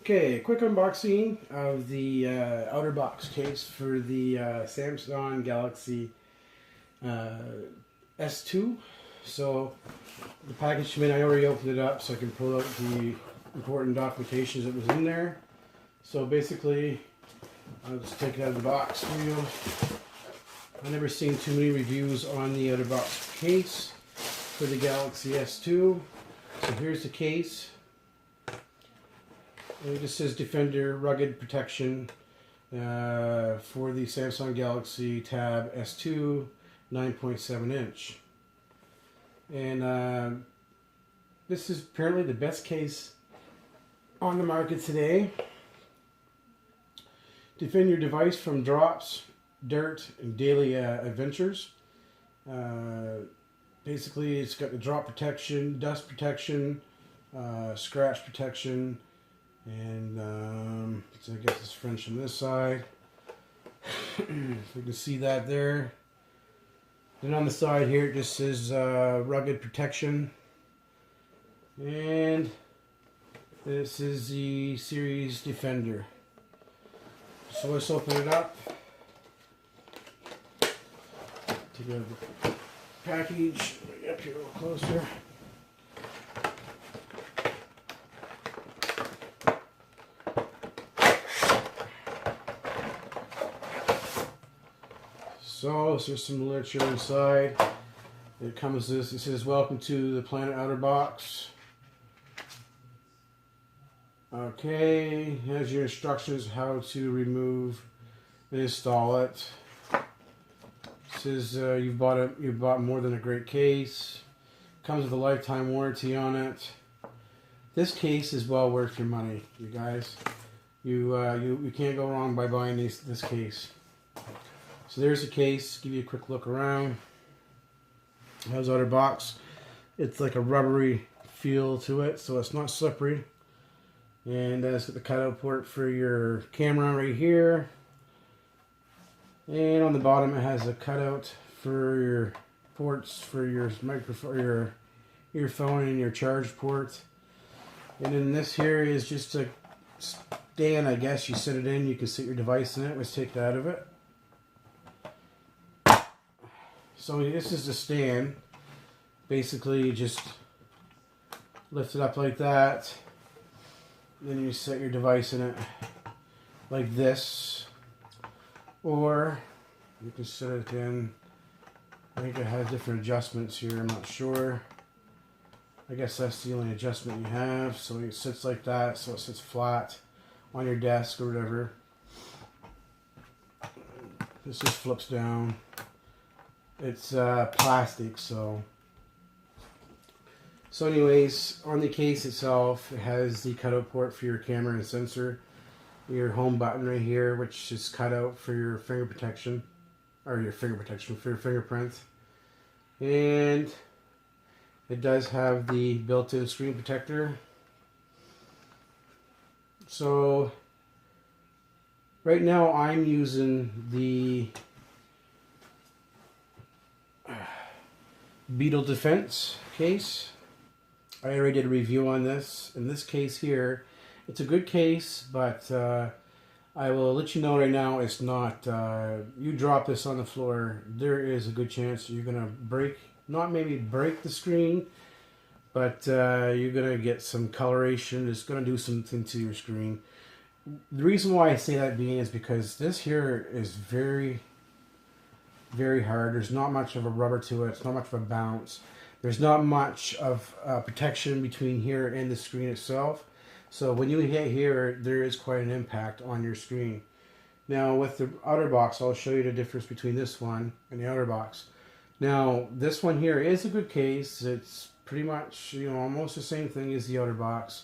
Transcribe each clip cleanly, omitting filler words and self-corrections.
Okay, quick unboxing of the Otterbox case for the Samsung Galaxy uh, S2. So the package came in, I already opened it up so I can pull out the important documentations that was in there. So basically, I'll just take it out of the box for you. I've never seen too many reviews on the Otterbox case for the Galaxy S2. So here's the case. It just says Defender Rugged Protection for the Samsung Galaxy Tab S2 9.7 inch. And this is apparently the best case on the market today. Defend your device from drops, dirt, and daily adventures. Basically, it's got the drop protection, dust protection, scratch protection, and so I guess it's French on this side. So you can see that there. Then on the side here it just says rugged protection. And this is the series Defender. So let's open it up. Take out the package. Up here a little closer. So there's some literature inside. It comes this. It says, "Welcome to the Planet Otterbox." Okay, here's your instructions how to remove and install it. It says you've bought more than a great case. Comes with a lifetime warranty on it. This case is well worth your money, you guys. You can't go wrong by buying this case. So there's the case. Give you a quick look around. How's Otterbox? It's like a rubbery feel to it, so it's not slippery. And it's got the cutout port for your camera right here. And on the bottom it has a cutout for your ports for your microphone, your earphone, and your charge port. And then this here is just a stand, I guess. You sit it in, you can sit your device in it. Let's take that out of it. So this is the stand. Basically, you just lift it up like that. Then you set your device in it like this. Or you can set it in. I think it has different adjustments here. I'm not sure. I guess that's the only adjustment you have. So it sits like that. So it sits flat on your desk or whatever. This just flips down. It's plastic, so anyways, on the case itself, it has the cutout port for your camera and sensor, your home button right here, which is cut out for your finger protection, for your fingerprint, and it does have the built-in screen protector. So right now I'm using the Beetle Defense case. I already did a review on this. In this case here, it's a good case, but I will let you know right now it's not. You drop this on the floor, there is a good chance you're gonna not maybe break the screen, but you're gonna get some coloration. It's gonna do something to your screen. The reason why I say that being is because this here is very hard. There's not much of a rubber to it. It's not much of a bounce. There's not much of protection between here and the screen itself. So when you hit here, there is quite an impact on your screen. Now with the Otterbox, I'll show you the difference between this one and the Otterbox. Now this one here is a good case. It's pretty much almost the same thing as the Otterbox,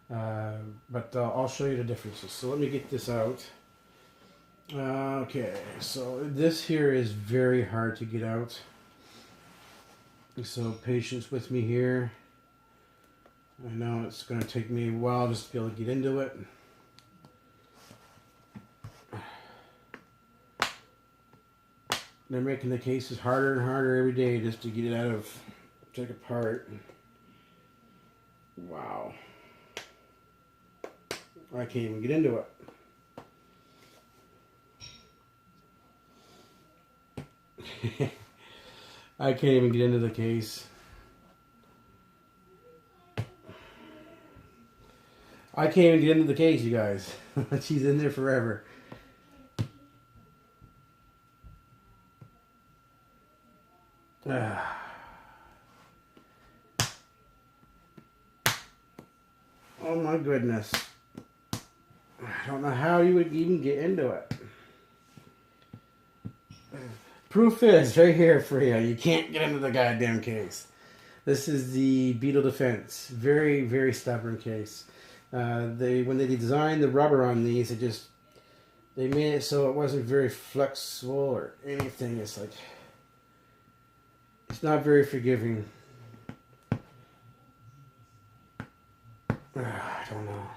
but I'll show you the differences. So let me get this out. Okay, so this here is very hard to get out. So patience with me here. I know it's going to take me a while just to be able to get into it. They're making the cases harder and harder every day just to get it take apart. Wow. I can't even get into it. I can't even get into the case. I can't even get into the case, you guys. She's in there forever. Oh my goodness. I don't know how you would even get into it. Proof is right here for you. You can't get into the goddamn case. This is the Beetle Defense. Very, very stubborn case. When they designed the rubber on these, they made it so it wasn't very flexible or anything. It's like, it's not very forgiving. I don't know.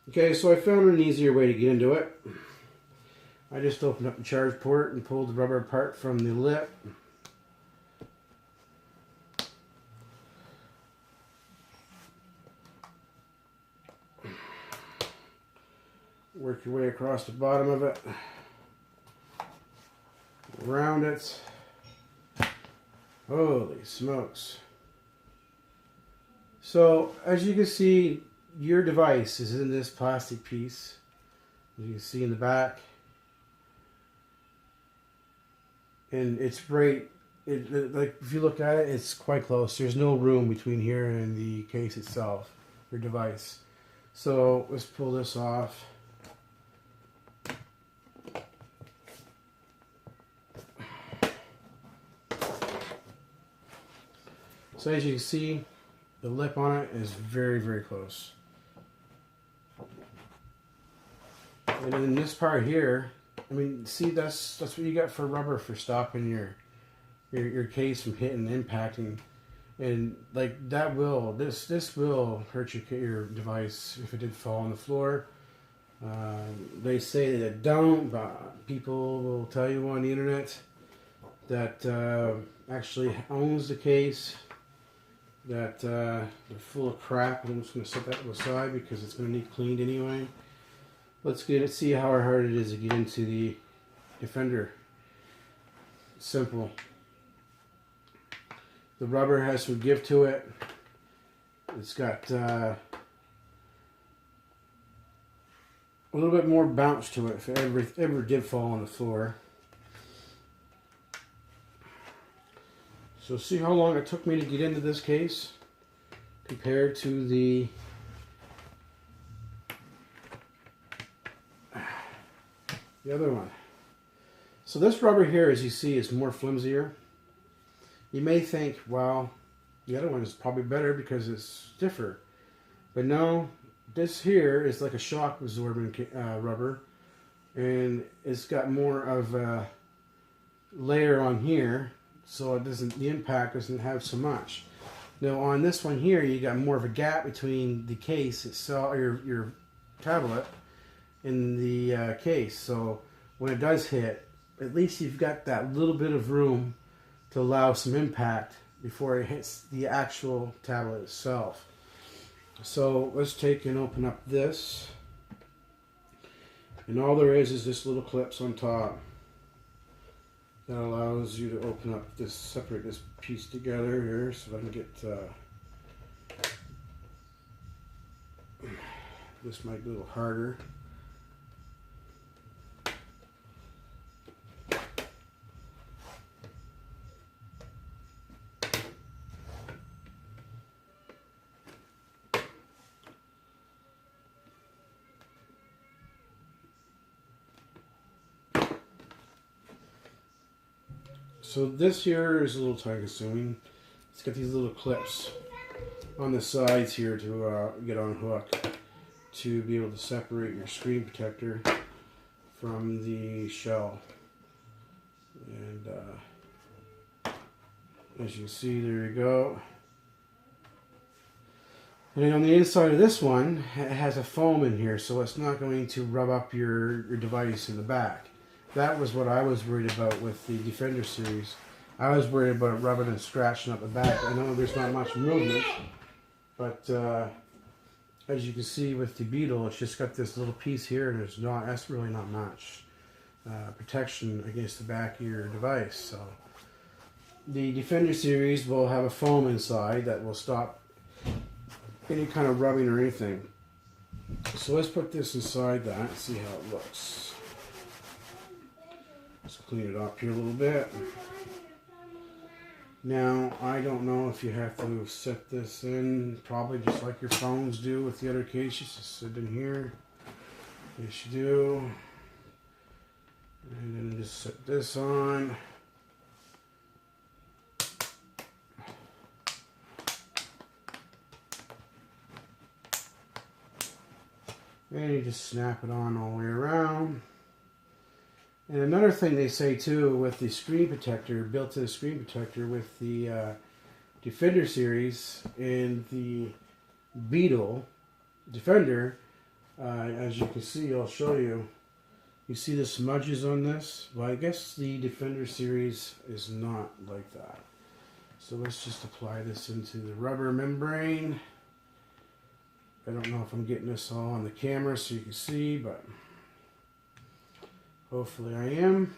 Okay, so I found an easier way to get into it. I just opened up the charge port and pulled the rubber apart from the lip. Work your way across the bottom of it, around it. Holy smokes. So, as you can see, your device is in this plastic piece. As you can see in the back. And it's right, like if you look at it, it's quite close. There's no room between here and the case itself, your device. So let's pull this off. So as you can see, the lip on it is very, very close. And then this part here, I mean, see, that's what you got for rubber for stopping your case from hitting and impacting, and like that will this will hurt your device if it did fall on the floor. They say that it don't, but people will tell you on the internet that actually owns the case that they're full of crap. I'm just going to set that to the side because it's going to need cleaned anyway. Let's see how hard it is to get into the Defender. Simple. The rubber has some give to it. It's got a little bit more bounce to it if it ever did fall on the floor. So see how long it took me to get into this case compared to the other one. So this rubber here, as you see, is more flimsier. You may think, well, the other one is probably better because it's stiffer. But no, this here is like a shock absorbing rubber. And it's got more of a layer on here, so the impact doesn't have so much. Now on this one here, you got more of a gap between the case itself, your tablet, in the case. So when it does hit, at least you've got that little bit of room to allow some impact before it hits the actual tablet itself. So let's take and open up this. And all there is this little clips on top that allows you to open up this, separate this piece together here, so I can get this might be a little harder. So this here is a little time consuming. It's got these little clips on the sides here to get on hook to be able to separate your screen protector from the shell. And as you can see, there you go. And then on the inside of this one, it has a foam in here, so it's not going to rub up your device in the back. that was what I was worried about with the Defender series. I was worried about it rubbing and scratching up the back. I know there's not much movement, but as you can see with the Beetle, it's just got this little piece here, and that's really not much protection against the back of your device. So the Defender series will have a foam inside that will stop any kind of rubbing or anything. So let's put this inside that and see how it looks. Let's clean it up here a little bit. Now, I don't know if you have to set this in, probably just like your phones do with the other cases. Just sit in here. Yes, you do. And then just set this on. And you just snap it on all the way around. And another thing they say too with the screen protector, built to the screen protector with the Defender series and the Beetle Defender, as you can see, I'll show you. You see the smudges on this? Well, I guess the Defender series is not like that. So let's just apply this into the rubber membrane. I don't know if I'm getting this all on the camera so you can see, but hopefully I am.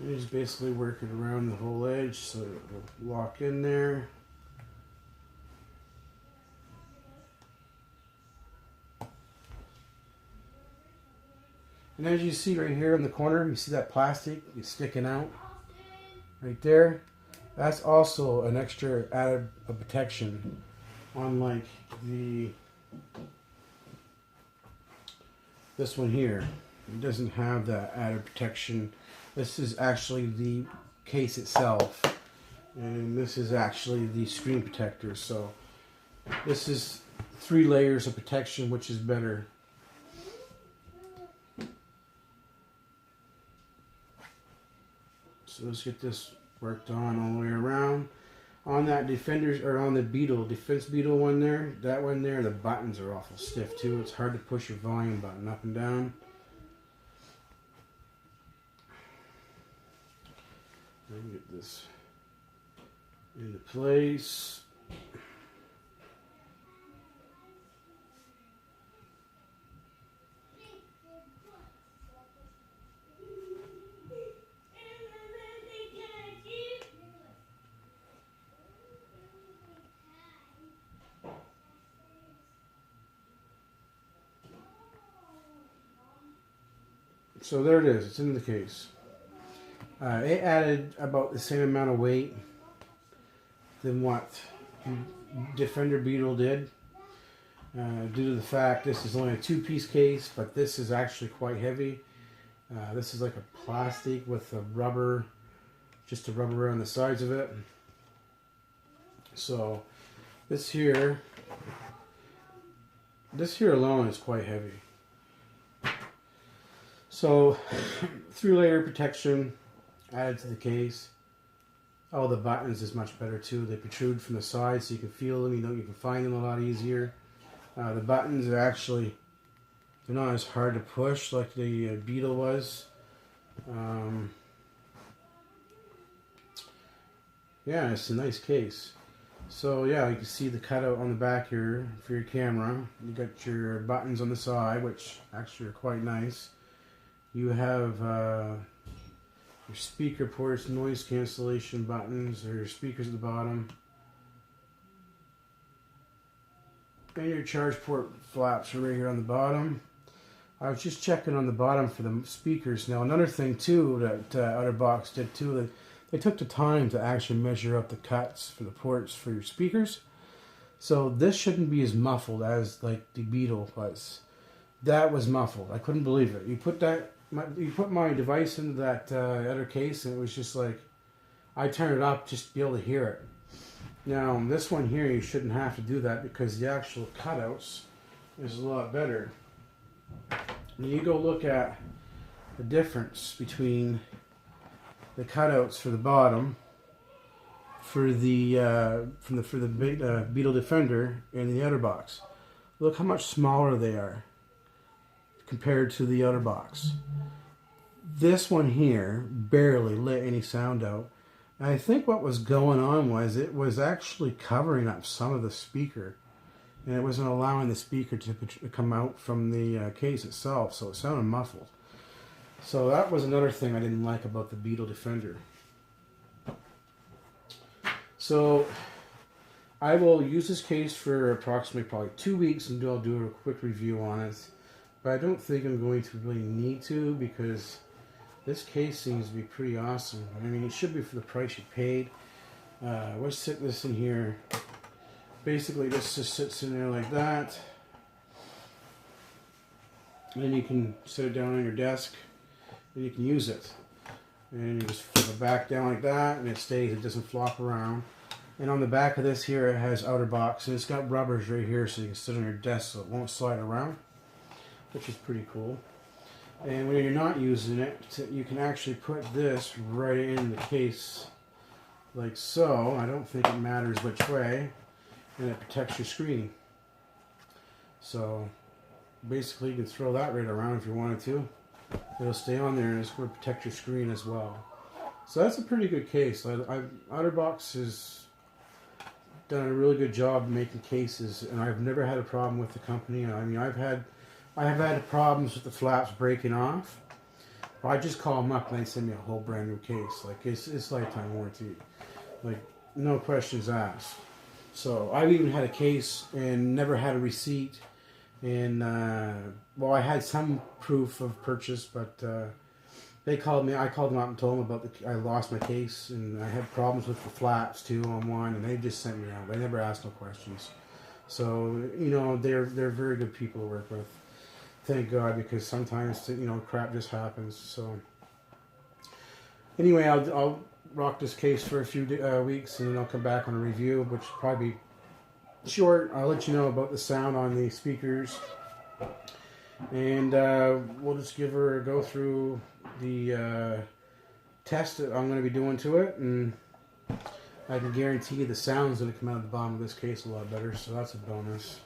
And just basically work it around the whole edge so it will lock in there. And as you see right here in the corner, you see that plastic is sticking out right there. That's also an extra added protection, unlike this one here. It doesn't have that added protection. This is actually the case itself, and this is actually the screen protector. So this is 3 layers of protection, which is better. So let's get this worked on all the way around. On that Defender, or on the Beetle, Defense Beetle one there, that one there, the buttons are awful stiff too. It's hard to push your volume button up and down. Let me get this into place. So there it is, it's in the case. It added about the same amount of weight than what Defender Beetle did. Due to the fact this is only a 2-piece case, but this is actually quite heavy. This is like a plastic with a rubber, just a rubber around the sides of it. So this here alone is quite heavy. So 3-layer protection added to the case. Oh, the buttons is much better too. They protrude from the side so you can feel them. You can find them a lot easier. The buttons are actually, they're not as hard to push like the Beetle was. Yeah, it's a nice case. So yeah, you can see the cutout on the back here for your camera. You got your buttons on the side, which actually are quite nice. You have your speaker ports, noise cancellation buttons, or your speakers at the bottom. And your charge port flaps are right here on the bottom. I was just checking on the bottom for the speakers. Now another thing too that Otterbox did too, they took the time to actually measure up the cuts for the ports for your speakers. So this shouldn't be as muffled as like the Beetle was. That was muffled. I couldn't believe it. You put my device into that other case, and it was just like, I turned it up just to be able to hear it. Now, this one here, you shouldn't have to do that because the actual cutouts is a lot better. When you go look at the difference between the cutouts for the bottom for the Beetle Defender and the Otterbox. Look how much smaller they are compared to the Otterbox. This one here barely let any sound out. And I think what was going on was it was actually covering up some of the speaker, and it wasn't allowing the speaker to come out from the case itself, so it sounded muffled. So that was another thing I didn't like about the Beetle Defender. So I will use this case for approximately probably 2 weeks, and I'll do a quick review on it. But I don't think I'm going to really need to, because this case seems to be pretty awesome. I mean, it should be for the price you paid. Let's sit this in here. Basically, this just sits in there like that. And then you can set it down on your desk, and you can use it. And you just flip it back down like that, and it stays. It doesn't flop around. And on the back of this here, it has Otterbox, and it's got rubbers right here, so you can sit on your desk so it won't slide around, which is pretty cool. And when you're not using it, you can actually put this right in the case like so. I don't think it matters which way, and it protects your screen. So basically you can throw that right around if you wanted to. It'll stay on there, and it's going to protect your screen as well. So that's a pretty good case. Otterbox has done a really good job making cases, and I've never had a problem with the company. I mean, I have had problems with the flaps breaking off. But I just call them up and they send me a whole brand new case. Like it's lifetime warranty. Like no questions asked. So I've even had a case and never had a receipt. And well, I had some proof of purchase, but they called me. I called them up and told them about I lost my case, and I had problems with the flaps too on one, and they just sent me out. They never asked no questions. So you know, they're very good people to work with. Thank God, because sometimes crap just happens. So anyway, I'll rock this case for a few weeks, and then I'll come back on a review, which will probably be short. I'll let you know about the sound on the speakers, and we'll just give her a go through the test that I'm going to be doing to it, and I can guarantee the sound's going to come out of the bottom of this case a lot better, so that's a bonus.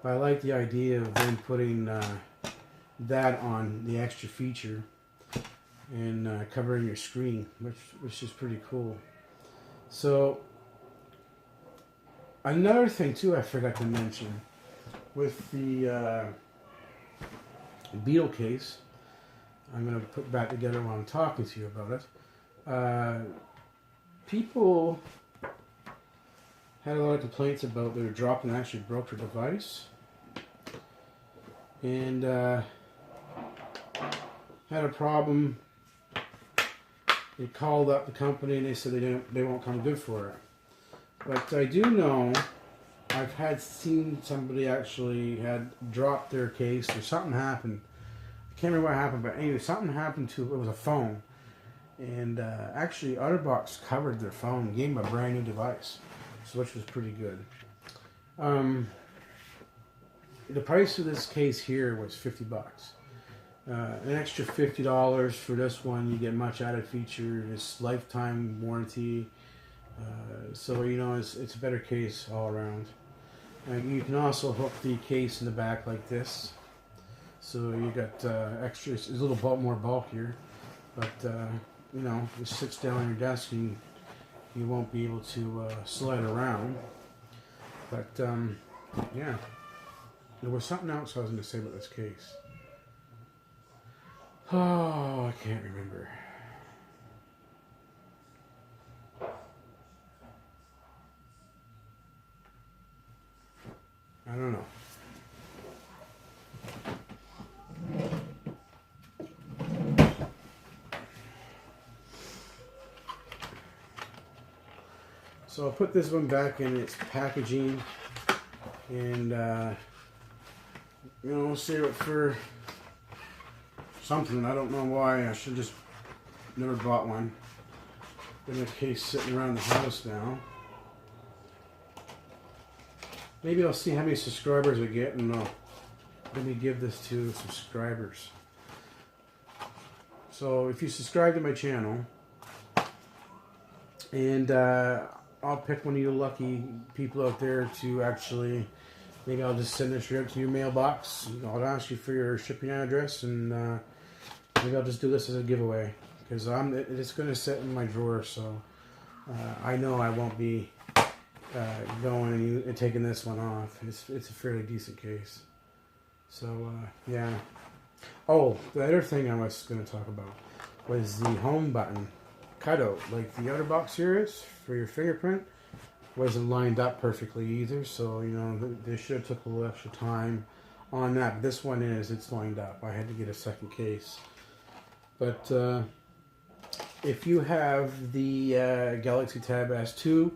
But I like the idea of then putting that on the extra feature and covering your screen, which is pretty cool. So another thing too I forgot to mention with the Beetle case, I'm going to put back together while I'm talking to you about it. People had a lot of complaints about they were dropping and actually broke their device, and had a problem. They called up the company and they said they won't come good for it. But I do know I've seen somebody actually had dropped their case or something happened. I can't remember what happened, but anyway, something happened to it was a phone, and actually Otterbox covered their phone, gave them a brand new device, so which was pretty good. The price of this case here was $50. An extra $50 for this one. You get much added feature. It's lifetime warranty. So it's a better case all around. And you can also hook the case in the back like this. So you got extra. It's a little more bulkier, but it sits down on your desk and you won't be able to slide around. But yeah, there was something else I was going to say about this case. Oh, I can't remember. I don't know. So I'll put this one back in its packaging, and save it for something. I don't know why. I should just never bought one. In a case sitting around the house now. Maybe I'll see how many subscribers I get, and let me give this to subscribers. So if you subscribe to my channel, and I'll pick one of you lucky people out there to actually, maybe I'll just send this right to your mailbox. I'll ask you for your shipping address, and maybe I'll just do this as a giveaway, because it's going to sit in my drawer, so I know I won't be going and taking this one off. It's a fairly decent case. So yeah. Oh, the other thing I was going to talk about was the home button cutout, like the Otterbox here is for your fingerprint. Wasn't lined up perfectly either, so you know they should have took a little extra time on that. But this one it's lined up. I had to get a second case. But if you have the Galaxy Tab S2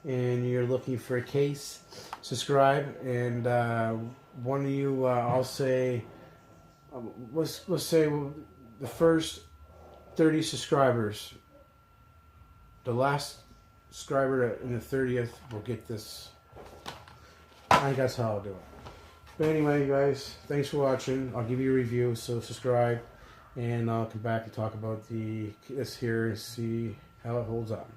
and you're looking for a case, subscribe, and one of you, I'll say, let's say the first 30 subscribers, the last subscriber in the 30th will get this. I think that's how I'll do it. But anyway, guys, thanks for watching. I'll give you a review, so subscribe, and I'll come back and talk about this here and see how it holds up.